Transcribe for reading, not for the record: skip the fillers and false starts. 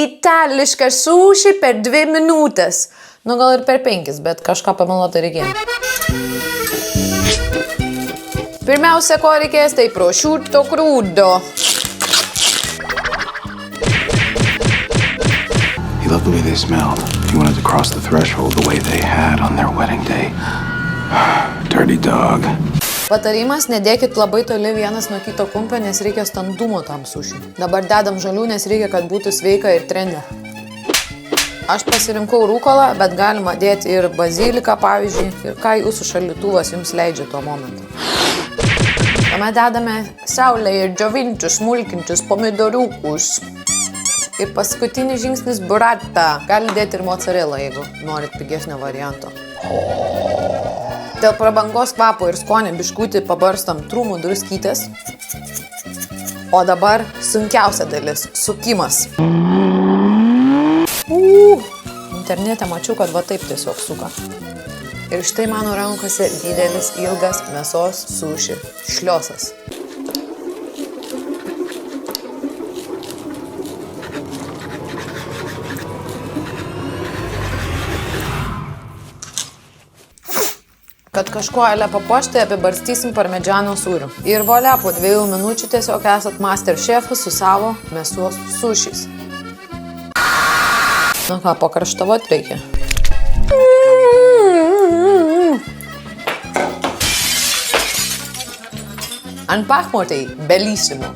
Itališką suši per 2 minutės. Nu gal ir per 5, bet kažką pamiluoti reikėjo. Pirmiausia, ko reikės, tai prosciutto crudo. He loved the way they smelled. He wanted to cross the threshold the way they had on their wedding day. Dirty dog. Patarimas, nedėkit labai toli vienas nuo kito kumpio, nes reikia standumo tam sušiui. Dabar dedam žalių, nes reikia, kad būtų sveika ir trendy. Aš pasirinkau rūkolą, bet galima dėti ir baziliką, pavyzdžiui, ir ką jūsų šaldytuvas jums leidžia tuo momentu. Tuomet dedame saulėje ir džiovintus, smulkintus pomidoriukus. Ir paskutinis žingsnis burrata. Gali dėti ir mozzarella, jeigu norit pigesnio varianto. Dėl prabangos kvapo ir skonio biškutį pabarstam trūmų druskytės. O dabar sunkiausia dalis – sukimas. Internete mačiau, kad va taip tiesiog suka. Ir štai mano rankose didelis, ilgas mėsos suši šliosas. Kad kažkuo eilę papuošti, apibarstysim parmedžiano sūriu. Ir volia, po 2 minučių tiesiog esat master šefas su savo mėsos sušiais. Na ką, pakarštavot reikia. Ant pachmo tai bellissimo.